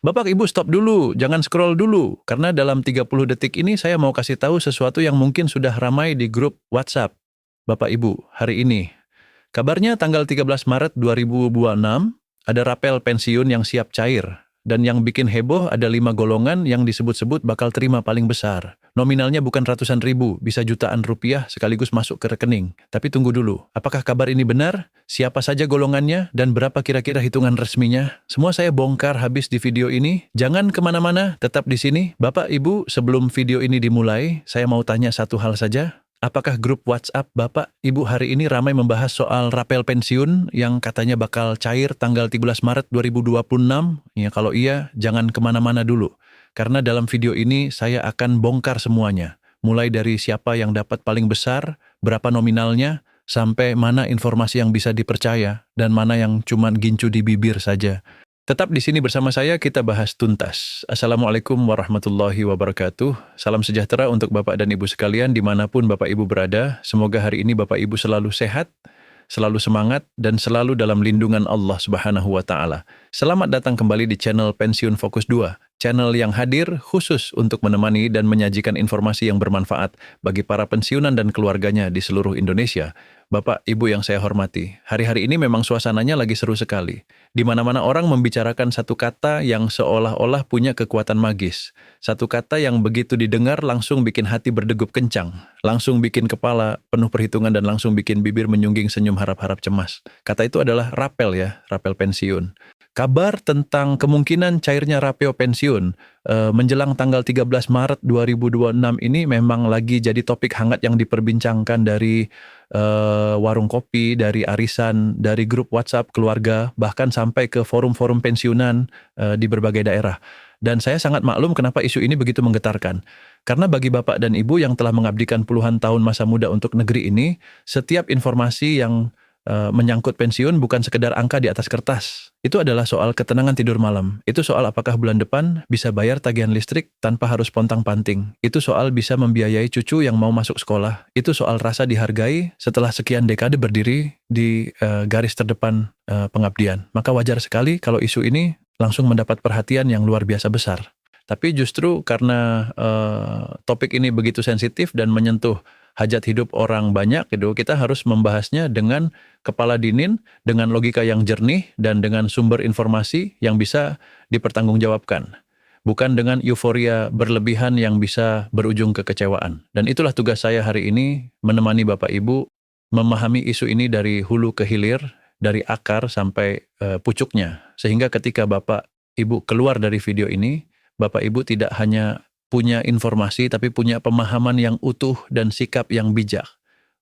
Bapak Ibu stop dulu, jangan scroll dulu. Karena dalam 30 detik ini saya mau kasih tahu sesuatu yang mungkin sudah ramai di grup WhatsApp. Bapak Ibu, hari ini. Kabarnya tanggal 13 Maret 2026, ada rapel pensiun yang siap cair. Dan yang bikin heboh ada 5 golongan yang disebut-sebut bakal terima paling besar. Nominalnya bukan ratusan ribu, bisa jutaan rupiah sekaligus masuk ke rekening. Tapi tunggu dulu, apakah kabar ini benar? Siapa saja golongannya? Dan berapa kira-kira hitungan resminya? Semua saya bongkar habis di video ini. Jangan kemana-mana, tetap di sini. Bapak, Ibu, sebelum video ini dimulai, saya mau tanya satu hal saja. Apakah grup WhatsApp Bapak, Ibu hari ini ramai membahas soal rapel pensiun yang katanya bakal cair tanggal 13 Maret 2026? Ya, kalau iya, jangan kemana-mana dulu. Karena dalam video ini saya akan bongkar semuanya. Mulai dari siapa yang dapat paling besar, berapa nominalnya, sampai mana informasi yang bisa dipercaya, dan mana yang cuma gincu di bibir saja. Tetap di sini bersama saya, kita bahas tuntas. Assalamualaikum warahmatullahi wabarakatuh. Salam sejahtera untuk Bapak dan Ibu sekalian dimanapun Bapak Ibu berada. Semoga hari ini Bapak Ibu selalu sehat, selalu semangat, dan selalu dalam lindungan Allah Subhanahu wa Ta'ala. Selamat datang kembali di channel Pensiun Fokus 2, channel yang hadir khusus untuk menemani dan menyajikan informasi yang bermanfaat bagi para pensiunan dan keluarganya di seluruh Indonesia. Bapak, Ibu yang saya hormati, hari-hari ini memang suasananya lagi seru sekali. Di mana-mana orang membicarakan satu kata yang seolah-olah punya kekuatan magis. Satu kata yang begitu didengar langsung bikin hati berdegup kencang. Langsung bikin kepala penuh perhitungan dan langsung bikin bibir menyungging senyum harap-harap cemas. Kata itu adalah rapel ya, rapel pensiun. Kabar tentang kemungkinan cairnya rapel pensiun menjelang tanggal 13 Maret 2026 ini memang lagi jadi topik hangat yang diperbincangkan dari warung kopi, dari arisan, dari grup WhatsApp keluarga, bahkan sampai ke forum-forum pensiunan di berbagai daerah. Dan saya sangat maklum kenapa isu ini begitu menggetarkan. Karena bagi Bapak dan Ibu yang telah mengabdikan puluhan tahun masa muda untuk negeri ini, setiap informasi yang menyangkut pensiun bukan sekedar angka di atas kertas. Itu adalah soal ketenangan tidur malam. Itu soal apakah bulan depan bisa bayar tagihan listrik tanpa harus pontang-panting. Itu soal bisa membiayai cucu yang mau masuk sekolah. Itu soal rasa dihargai setelah sekian dekade berdiri di garis terdepan pengabdian. Maka wajar sekali kalau isu ini langsung mendapat perhatian yang luar biasa besar. Tapi justru karena topik ini begitu sensitif dan menyentuh hajat hidup orang banyak, gitu, kita harus membahasnya dengan kepala dingin, dengan logika yang jernih, dan dengan sumber informasi yang bisa dipertanggungjawabkan. Bukan dengan euforia berlebihan yang bisa berujung kekecewaan. Dan itulah tugas saya hari ini, menemani Bapak Ibu, memahami isu ini dari hulu ke hilir, dari akar sampai pucuknya. Sehingga ketika Bapak Ibu keluar dari video ini, Bapak Ibu tidak hanya punya informasi, tapi punya pemahaman yang utuh dan sikap yang bijak.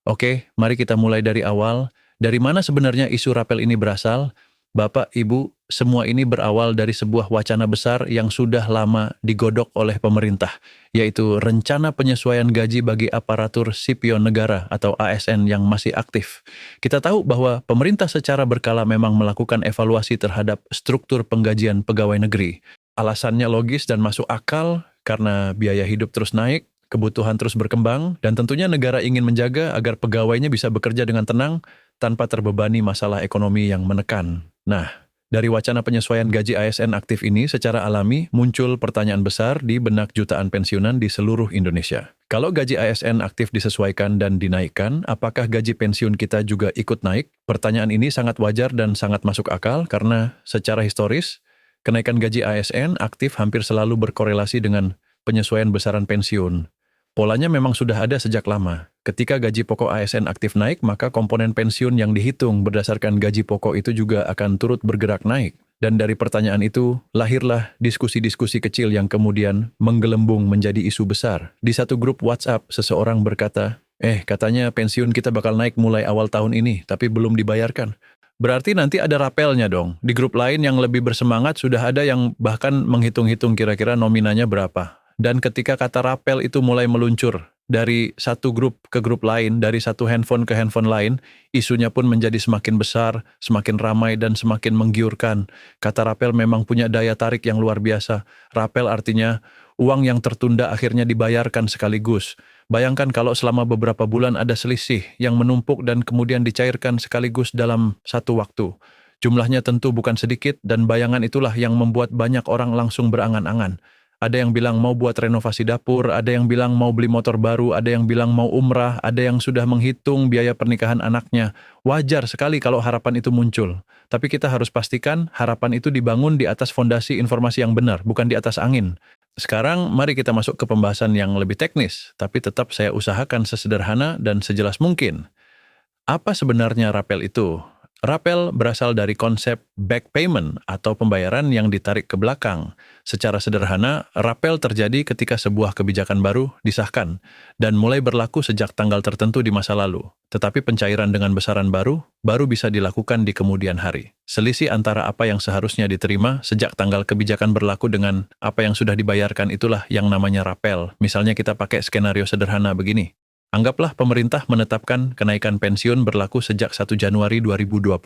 Oke, mari kita mulai dari awal. Dari mana sebenarnya isu rapel ini berasal? Bapak, Ibu, semua ini berawal dari sebuah wacana besar yang sudah lama digodok oleh pemerintah, yaitu Rencana Penyesuaian Gaji bagi Aparatur Sipil Negara atau ASN yang masih aktif. Kita tahu bahwa pemerintah secara berkala memang melakukan evaluasi terhadap struktur penggajian pegawai negeri. Alasannya logis dan masuk akal, karena biaya hidup terus naik, kebutuhan terus berkembang, dan tentunya negara ingin menjaga agar pegawainya bisa bekerja dengan tenang tanpa terbebani masalah ekonomi yang menekan. Nah, dari wacana penyesuaian gaji ASN aktif ini secara alami muncul pertanyaan besar di benak jutaan pensiunan di seluruh Indonesia. Kalau gaji ASN aktif disesuaikan dan dinaikkan, apakah gaji pensiun kita juga ikut naik? Pertanyaan ini sangat wajar dan sangat masuk akal karena secara historis, kenaikan gaji ASN aktif hampir selalu berkorelasi dengan penyesuaian besaran pensiun. Polanya memang sudah ada sejak lama. Ketika gaji pokok ASN aktif naik, maka komponen pensiun yang dihitung berdasarkan gaji pokok itu juga akan turut bergerak naik. Dan dari pertanyaan itu, lahirlah diskusi-diskusi kecil yang kemudian menggelembung menjadi isu besar. Di satu grup WhatsApp, seseorang berkata, katanya pensiun kita bakal naik mulai awal tahun ini, tapi belum dibayarkan. Berarti nanti ada rapelnya dong. Di grup lain yang lebih bersemangat sudah ada yang bahkan menghitung-hitung kira-kira nominanya berapa. Dan ketika kata rapel itu mulai meluncur dari satu grup ke grup lain, dari satu handphone ke handphone lain, isunya pun menjadi semakin besar, semakin ramai dan semakin menggiurkan. Kata rapel memang punya daya tarik yang luar biasa. Rapel artinya uang yang tertunda akhirnya dibayarkan sekaligus. Bayangkan kalau selama beberapa bulan ada selisih yang menumpuk dan kemudian dicairkan sekaligus dalam satu waktu. Jumlahnya tentu bukan sedikit dan bayangan itulah yang membuat banyak orang langsung berangan-angan. Ada yang bilang mau buat renovasi dapur, ada yang bilang mau beli motor baru, ada yang bilang mau umrah, ada yang sudah menghitung biaya pernikahan anaknya. Wajar sekali kalau harapan itu muncul. Tapi kita harus pastikan harapan itu dibangun di atas fondasi informasi yang benar, bukan di atas angin. Sekarang mari kita masuk ke pembahasan yang lebih teknis, tapi tetap saya usahakan sesederhana dan sejelas mungkin. Apa sebenarnya rapel itu? Rapel berasal dari konsep back payment atau pembayaran yang ditarik ke belakang. Secara sederhana, rapel terjadi ketika sebuah kebijakan baru disahkan dan mulai berlaku sejak tanggal tertentu di masa lalu. Tetapi pencairan dengan besaran baru bisa dilakukan di kemudian hari. Selisih antara apa yang seharusnya diterima sejak tanggal kebijakan berlaku dengan apa yang sudah dibayarkan itulah yang namanya rapel. Misalnya kita pakai skenario sederhana begini. Anggaplah pemerintah menetapkan kenaikan pensiun berlaku sejak 1 Januari 2026.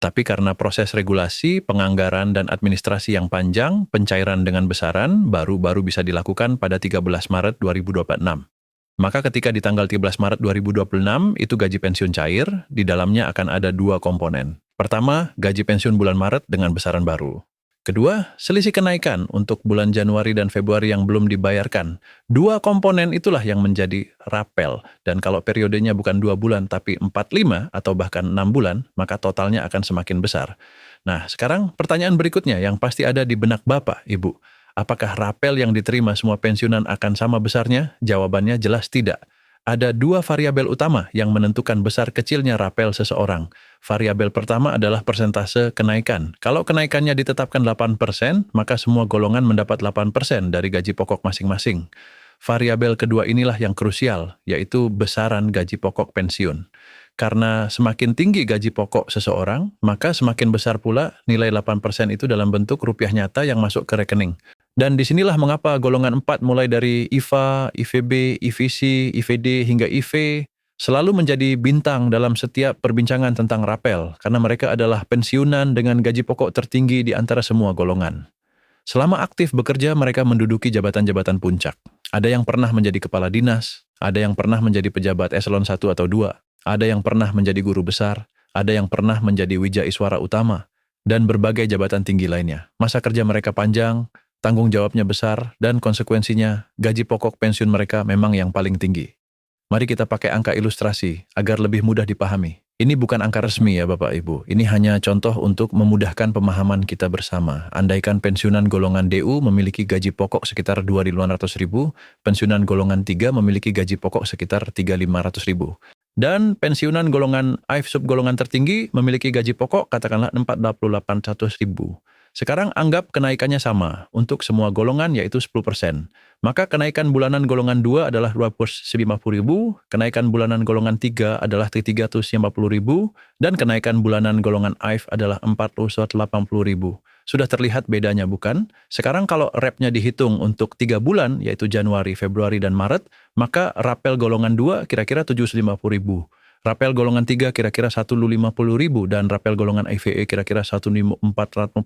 Tapi karena proses regulasi, penganggaran, dan administrasi yang panjang, pencairan dengan besaran baru bisa dilakukan pada 13 Maret 2026. Maka ketika di tanggal 13 Maret 2026, itu gaji pensiun cair, di dalamnya akan ada 2 komponen. Pertama, gaji pensiun bulan Maret dengan besaran baru. Kedua, selisih kenaikan untuk bulan Januari dan Februari yang belum dibayarkan. 2 komponen itulah yang menjadi rapel. Dan kalau periodenya bukan 2 bulan tapi 4, 5 atau bahkan 6 bulan, maka totalnya akan semakin besar. Nah, sekarang pertanyaan berikutnya yang pasti ada di benak Bapak, Ibu. Apakah rapel yang diterima semua pensiunan akan sama besarnya? Jawabannya jelas tidak. Ada 2 variabel utama yang menentukan besar kecilnya rapel seseorang. Variabel pertama adalah persentase kenaikan. Kalau kenaikannya ditetapkan 8%, maka semua golongan mendapat 8% dari gaji pokok masing-masing. Variabel kedua inilah yang krusial, yaitu besaran gaji pokok pensiun. Karena semakin tinggi gaji pokok seseorang, maka semakin besar pula nilai 8% itu dalam bentuk rupiah nyata yang masuk ke rekening. Dan disinilah mengapa golongan 4 mulai dari IFA, IVB, IVC, IVD hingga IV selalu menjadi bintang dalam setiap perbincangan tentang rapel karena mereka adalah pensiunan dengan gaji pokok tertinggi di antara semua golongan. Selama aktif bekerja mereka menduduki jabatan-jabatan puncak. Ada yang pernah menjadi kepala dinas, ada yang pernah menjadi pejabat eselon 1 atau 2, ada yang pernah menjadi guru besar, ada yang pernah menjadi wijaiswara utama, dan berbagai jabatan tinggi lainnya. Masa kerja mereka panjang, tanggung jawabnya besar, dan konsekuensinya gaji pokok pensiun mereka memang yang paling tinggi. Mari kita pakai angka ilustrasi agar lebih mudah dipahami. Ini bukan angka resmi ya Bapak Ibu, ini hanya contoh untuk memudahkan pemahaman kita bersama. Andaikan pensiunan golongan DU memiliki gaji pokok sekitar 2.500.000, pensiunan golongan 3 memiliki gaji pokok sekitar 3.500.000. Dan pensiunan golongan AIF subgolongan tertinggi memiliki gaji pokok katakanlah 48.100.000. Sekarang anggap kenaikannya sama untuk semua golongan yaitu 10%. Maka kenaikan bulanan golongan 2 adalah 250.000, kenaikan bulanan golongan 3 adalah 350.000, dan kenaikan bulanan golongan AIF adalah 480.000. Sudah terlihat bedanya bukan? Sekarang kalau rapnya dihitung untuk 3 bulan yaitu Januari, Februari, dan Maret, maka rapel golongan 2 kira-kira 750.000. Rapel golongan 3 kira-kira 150.000 dan rapel golongan IVE kira-kira 1.440.000.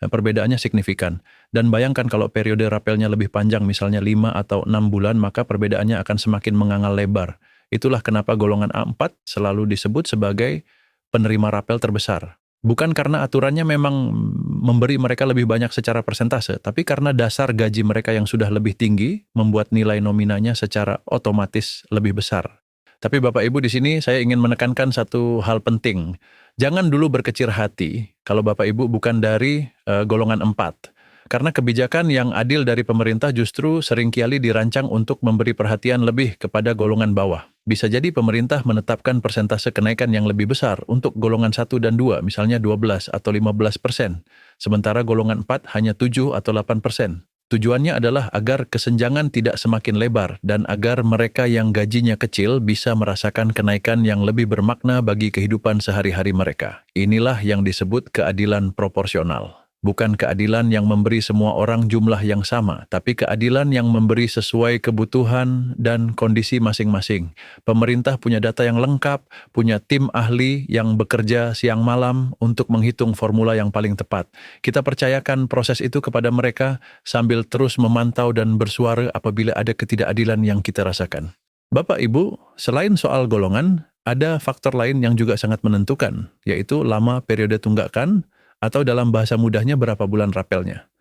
Perbedaannya signifikan. Dan bayangkan kalau periode rapelnya lebih panjang misalnya 5 atau 6 bulan maka perbedaannya akan semakin mengangal lebar. Itulah kenapa golongan A4 selalu disebut sebagai penerima rapel terbesar. Bukan karena aturannya memang memberi mereka lebih banyak secara persentase, tapi karena dasar gaji mereka yang sudah lebih tinggi membuat nilai nominanya secara otomatis lebih besar. Tapi Bapak Ibu di sini saya ingin menekankan satu hal penting. Jangan dulu berkecil hati kalau Bapak Ibu bukan dari golongan 4. Karena kebijakan yang adil dari pemerintah justru seringkali dirancang untuk memberi perhatian lebih kepada golongan bawah. Bisa jadi pemerintah menetapkan persentase kenaikan yang lebih besar untuk golongan 1 dan 2, misalnya 12 atau 15%. Sementara golongan 4 hanya 7 atau 8%. Tujuannya adalah agar kesenjangan tidak semakin lebar dan agar mereka yang gajinya kecil bisa merasakan kenaikan yang lebih bermakna bagi kehidupan sehari-hari mereka. Inilah yang disebut keadilan proporsional. Bukan keadilan yang memberi semua orang jumlah yang sama, tapi keadilan yang memberi sesuai kebutuhan dan kondisi masing-masing. Pemerintah punya data yang lengkap, punya tim ahli yang bekerja siang malam untuk menghitung formula yang paling tepat. Kita percayakan proses itu kepada mereka sambil terus memantau dan bersuara apabila ada ketidakadilan yang kita rasakan. Bapak Ibu, selain soal golongan, Ada faktor lain yang juga sangat menentukan, yaitu lama periode tunggakan atau dalam bahasa mudahnya berapa bulan rapelnya.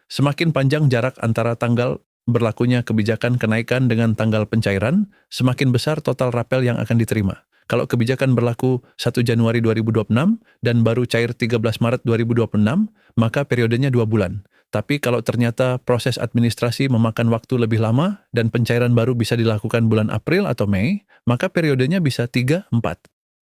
Semakin panjang jarak antara tanggal berlakunya kebijakan kenaikan dengan tanggal pencairan, semakin besar total rapel yang akan diterima. Kalau kebijakan berlaku 1 Januari 2026 dan baru cair 13 Maret 2026, maka periodenya 2 bulan. Tapi kalau ternyata proses administrasi memakan waktu lebih lama dan pencairan baru bisa dilakukan bulan April atau Mei, maka periodenya bisa 3, 4,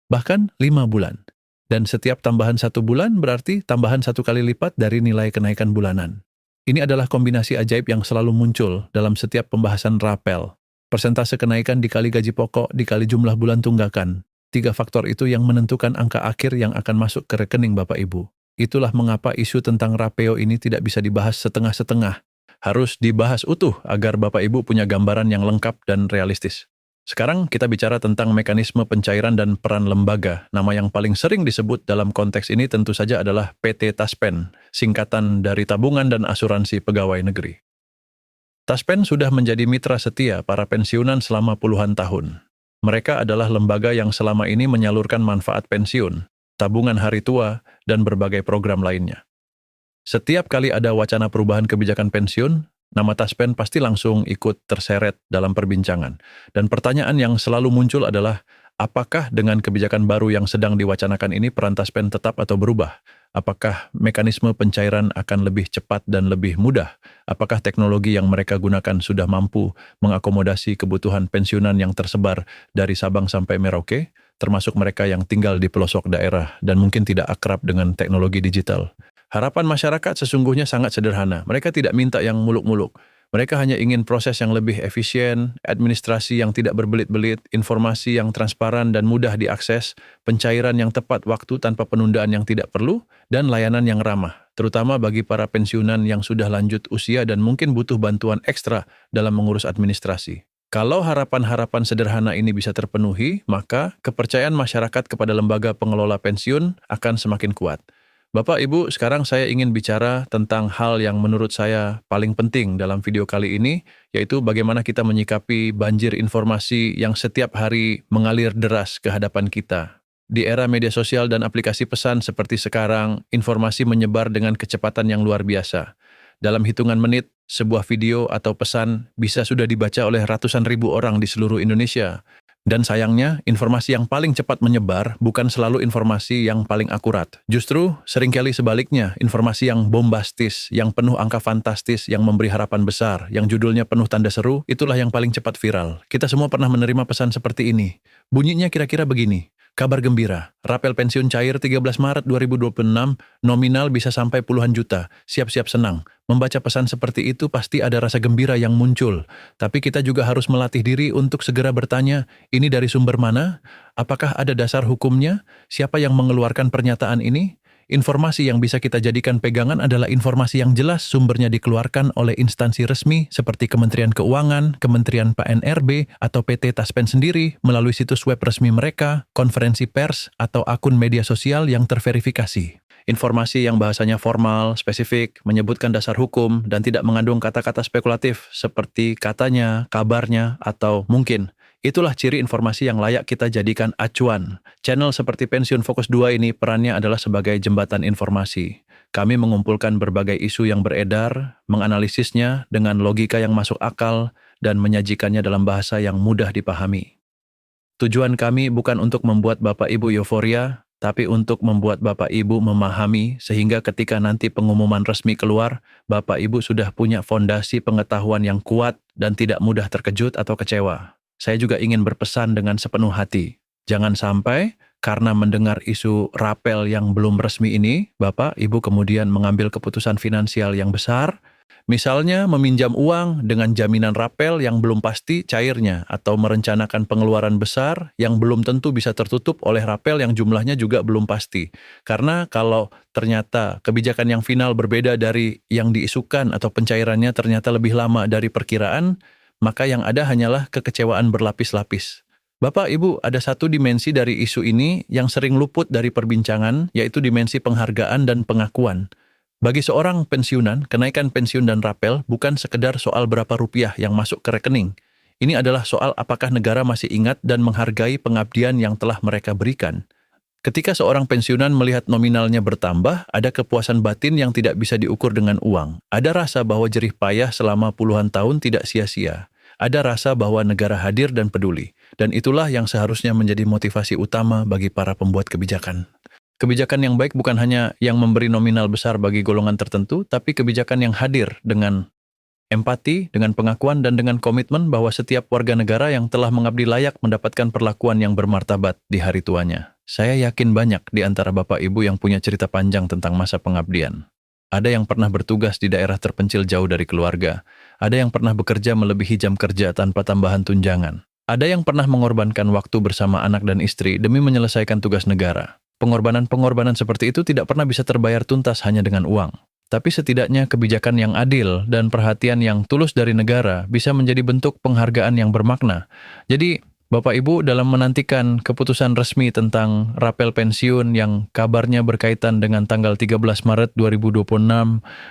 bahkan 5 bulan. Dan setiap tambahan 1 bulan berarti tambahan 1 kali lipat dari nilai kenaikan bulanan. Ini adalah kombinasi ajaib yang selalu muncul dalam setiap pembahasan rapel. Persentase kenaikan dikali gaji pokok dikali jumlah bulan tunggakan. 3 faktor itu yang menentukan angka akhir yang akan masuk ke rekening Bapak Ibu. Itulah mengapa isu tentang rapeo ini tidak bisa dibahas setengah-setengah. Harus dibahas utuh agar Bapak Ibu punya gambaran yang lengkap dan realistis. Sekarang kita bicara tentang mekanisme pencairan dan peran lembaga. Nama yang paling sering disebut dalam konteks ini tentu saja adalah PT Taspen, singkatan dari Tabungan dan Asuransi Pegawai Negeri. Taspen sudah menjadi mitra setia para pensiunan selama puluhan tahun. Mereka adalah lembaga yang selama ini menyalurkan manfaat pensiun, tabungan hari tua, dan berbagai program lainnya. Setiap kali ada wacana perubahan kebijakan pensiun, nama Taspen pasti langsung ikut terseret dalam perbincangan. Dan pertanyaan yang selalu muncul adalah, apakah dengan kebijakan baru yang sedang diwacanakan ini peran Taspen tetap atau berubah? Apakah mekanisme pencairan akan lebih cepat dan lebih mudah? Apakah teknologi yang mereka gunakan sudah mampu mengakomodasi kebutuhan pensiunan yang tersebar dari Sabang sampai Merauke, termasuk mereka yang tinggal di pelosok daerah dan mungkin tidak akrab dengan teknologi digital? Harapan masyarakat sesungguhnya sangat sederhana. Mereka tidak minta yang muluk-muluk. Mereka hanya ingin proses yang lebih efisien, administrasi yang tidak berbelit-belit, informasi yang transparan dan mudah diakses, pencairan yang tepat waktu tanpa penundaan yang tidak perlu, dan layanan yang ramah, terutama bagi para pensiunan yang sudah lanjut usia dan mungkin butuh bantuan ekstra dalam mengurus administrasi. Kalau harapan-harapan sederhana ini bisa terpenuhi, maka kepercayaan masyarakat kepada lembaga pengelola pensiun akan semakin kuat. Bapak, Ibu, sekarang saya ingin bicara tentang hal yang menurut saya paling penting dalam video kali ini, yaitu bagaimana kita menyikapi banjir informasi yang setiap hari mengalir deras ke hadapan kita. Di era media sosial dan aplikasi pesan seperti sekarang, informasi menyebar dengan kecepatan yang luar biasa. Dalam hitungan menit, sebuah video atau pesan bisa sudah dibaca oleh ratusan ribu orang di seluruh Indonesia. Dan sayangnya, informasi yang paling cepat menyebar bukan selalu informasi yang paling akurat. Justru, seringkali sebaliknya, informasi yang bombastis, yang penuh angka fantastis, yang memberi harapan besar, yang judulnya penuh tanda seru, itulah yang paling cepat viral. Kita semua pernah menerima pesan seperti ini. Bunyinya kira-kira begini. Kabar gembira, rapel pensiun cair 13 Maret 2026, nominal bisa sampai puluhan juta. Siap-siap senang. Membaca pesan seperti itu pasti ada rasa gembira yang muncul. Tapi kita juga harus melatih diri untuk segera bertanya, ini dari sumber mana? Apakah ada dasar hukumnya? Siapa yang mengeluarkan pernyataan ini? Informasi yang bisa kita jadikan pegangan adalah informasi yang jelas sumbernya dikeluarkan oleh instansi resmi seperti Kementerian Keuangan, Kementerian PNRB, atau PT Taspen sendiri melalui situs web resmi mereka, konferensi pers, atau akun media sosial yang terverifikasi. Informasi yang bahasanya formal, spesifik, menyebutkan dasar hukum, dan tidak mengandung kata-kata spekulatif seperti katanya, kabarnya, atau mungkin. Itulah ciri informasi yang layak kita jadikan acuan. Channel seperti Pensiun Fokus 2 ini perannya adalah sebagai jembatan informasi. Kami mengumpulkan berbagai isu yang beredar, menganalisisnya dengan logika yang masuk akal, dan menyajikannya dalam bahasa yang mudah dipahami. Tujuan kami bukan untuk membuat Bapak Ibu euforia, tapi untuk membuat Bapak Ibu memahami sehingga ketika nanti pengumuman resmi keluar, Bapak Ibu sudah punya fondasi pengetahuan yang kuat dan tidak mudah terkejut atau kecewa. Saya juga ingin berpesan dengan sepenuh hati. Jangan sampai karena mendengar isu rapel yang belum resmi ini, Bapak, Ibu kemudian mengambil keputusan finansial yang besar, misalnya meminjam uang dengan jaminan rapel yang belum pasti cairnya, atau merencanakan pengeluaran besar yang belum tentu bisa tertutup oleh rapel yang jumlahnya juga belum pasti. Karena kalau ternyata kebijakan yang final berbeda dari yang diisukan atau pencairannya ternyata lebih lama dari perkiraan, maka yang ada hanyalah kekecewaan berlapis-lapis. Bapak, Ibu, ada satu dimensi dari isu ini yang sering luput dari perbincangan, yaitu dimensi penghargaan dan pengakuan. Bagi seorang pensiunan, kenaikan pensiun dan rapel bukan sekedar soal berapa rupiah yang masuk ke rekening. Ini adalah soal apakah negara masih ingat dan menghargai pengabdian yang telah mereka berikan. Ketika seorang pensiunan melihat nominalnya bertambah, ada kepuasan batin yang tidak bisa diukur dengan uang. Ada rasa bahwa jerih payah selama puluhan tahun tidak sia-sia. Ada rasa bahwa negara hadir dan peduli. Dan itulah yang seharusnya menjadi motivasi utama bagi para pembuat kebijakan. Kebijakan yang baik bukan hanya yang memberi nominal besar bagi golongan tertentu, tapi kebijakan yang hadir dengan empati, dengan pengakuan, dan dengan komitmen bahwa setiap warga negara yang telah mengabdi layak mendapatkan perlakuan yang bermartabat di hari tuanya. Saya yakin banyak di antara Bapak Ibu yang punya cerita panjang tentang masa pengabdian. Ada yang pernah bertugas di daerah terpencil jauh dari keluarga. Ada yang pernah bekerja melebihi jam kerja tanpa tambahan tunjangan. Ada yang pernah mengorbankan waktu bersama anak dan istri demi menyelesaikan tugas negara. Pengorbanan-pengorbanan seperti itu tidak pernah bisa terbayar tuntas hanya dengan uang. Tapi setidaknya kebijakan yang adil dan perhatian yang tulus dari negara bisa menjadi bentuk penghargaan yang bermakna. Jadi, Bapak Ibu dalam menantikan keputusan resmi tentang rapel pensiun yang kabarnya berkaitan dengan tanggal 13 Maret 2026,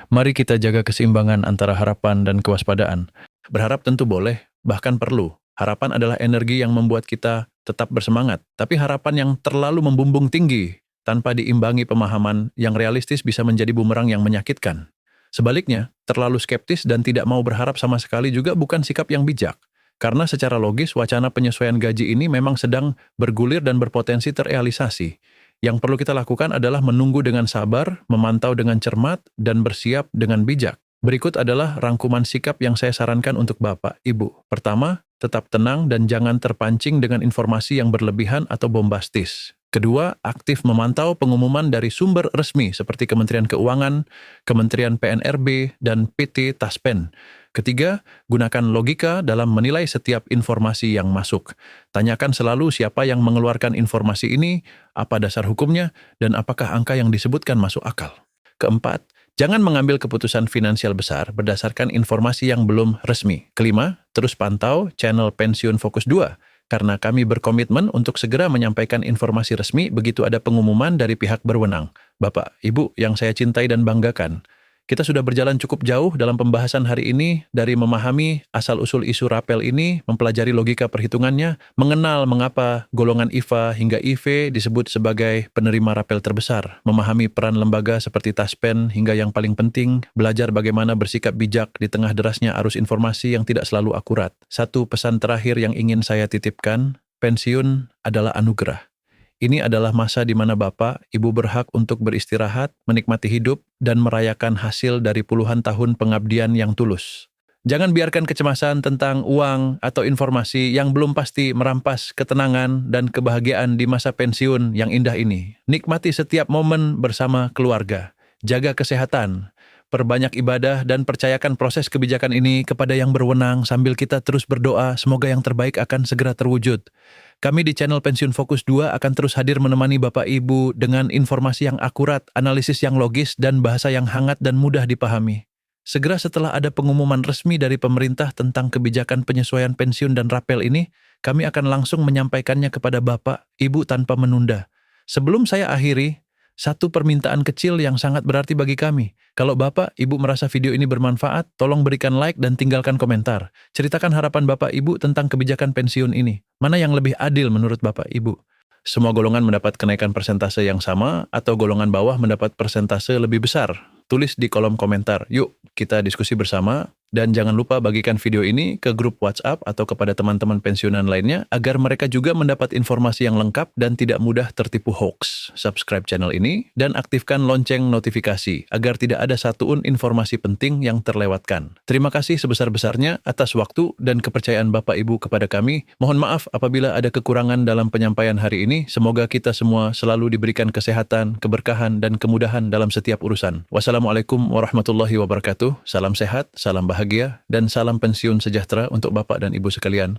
mari kita jaga keseimbangan antara harapan dan kewaspadaan. Berharap tentu boleh, bahkan perlu. Harapan adalah energi yang membuat kita tetap bersemangat, tapi harapan yang terlalu membumbung tinggi tanpa diimbangi pemahaman yang realistis bisa menjadi bumerang yang menyakitkan. Sebaliknya, terlalu skeptis dan tidak mau berharap sama sekali juga bukan sikap yang bijak. Karena secara logis, wacana penyesuaian gaji ini memang sedang bergulir dan berpotensi terrealisasi. Yang perlu kita lakukan adalah menunggu dengan sabar, memantau dengan cermat, dan bersiap dengan bijak. Berikut adalah rangkuman sikap yang saya sarankan untuk Bapak, Ibu. Pertama, tetap tenang dan jangan terpancing dengan informasi yang berlebihan atau bombastis. Kedua, aktif memantau pengumuman dari sumber resmi seperti Kementerian Keuangan, Kementerian PNRB, dan PT Taspen. Ketiga, gunakan logika dalam menilai setiap informasi yang masuk. Tanyakan selalu siapa yang mengeluarkan informasi ini, apa dasar hukumnya, dan apakah angka yang disebutkan masuk akal. Keempat, jangan mengambil keputusan finansial besar berdasarkan informasi yang belum resmi. Kelima, terus pantau channel Pensiun Fokus 2, karena kami berkomitmen untuk segera menyampaikan informasi resmi begitu ada pengumuman dari pihak berwenang. Bapak, Ibu yang saya cintai dan banggakan, kita sudah berjalan cukup jauh dalam pembahasan hari ini dari memahami asal-usul isu rapel ini, mempelajari logika perhitungannya, mengenal mengapa golongan IFA hingga IV disebut sebagai penerima rapel terbesar, memahami peran lembaga seperti Taspen hingga yang paling penting, belajar bagaimana bersikap bijak di tengah derasnya arus informasi yang tidak selalu akurat. Satu pesan terakhir yang ingin saya titipkan, pensiun adalah anugerah. Ini adalah masa di mana Bapak, Ibu berhak untuk beristirahat, menikmati hidup, dan merayakan hasil dari puluhan tahun pengabdian yang tulus. Jangan biarkan kecemasan tentang uang atau informasi yang belum pasti merampas ketenangan dan kebahagiaan di masa pensiun yang indah ini. Nikmati setiap momen bersama keluarga. Jaga kesehatan. Perbanyak ibadah dan percayakan proses kebijakan ini kepada yang berwenang sambil kita terus berdoa semoga yang terbaik akan segera terwujud. Kami di channel Pensiun Fokus 2 akan terus hadir menemani Bapak Ibu dengan informasi yang akurat, analisis yang logis, dan bahasa yang hangat dan mudah dipahami. Segera setelah ada pengumuman resmi dari pemerintah tentang kebijakan penyesuaian pensiun dan rapel ini, kami akan langsung menyampaikannya kepada Bapak, Ibu tanpa menunda. Sebelum saya akhiri, satu permintaan kecil yang sangat berarti bagi kami. Kalau Bapak, Ibu merasa video ini bermanfaat, tolong berikan like dan tinggalkan komentar. Ceritakan harapan Bapak, Ibu tentang kebijakan pensiun ini. Mana yang lebih adil menurut Bapak, Ibu? Semua golongan mendapat kenaikan persentase yang sama atau golongan bawah mendapat persentase lebih besar? Tulis di kolom komentar. Yuk, kita diskusi bersama. Dan jangan lupa bagikan video ini ke grup WhatsApp atau kepada teman-teman pensiunan lainnya agar mereka juga mendapat informasi yang lengkap dan tidak mudah tertipu hoax. Subscribe channel ini dan aktifkan lonceng notifikasi agar tidak ada satuun informasi penting yang terlewatkan. Terima kasih sebesar-besarnya atas waktu dan kepercayaan Bapak Ibu kepada kami. Mohon maaf apabila ada kekurangan dalam penyampaian hari ini. Semoga kita semua selalu diberikan kesehatan, keberkahan, dan kemudahan dalam setiap urusan. Wassalamualaikum warahmatullahi wabarakatuh. Salam sehat, salam bahagia, dan salam pensiun sejahtera untuk Bapak dan Ibu sekalian.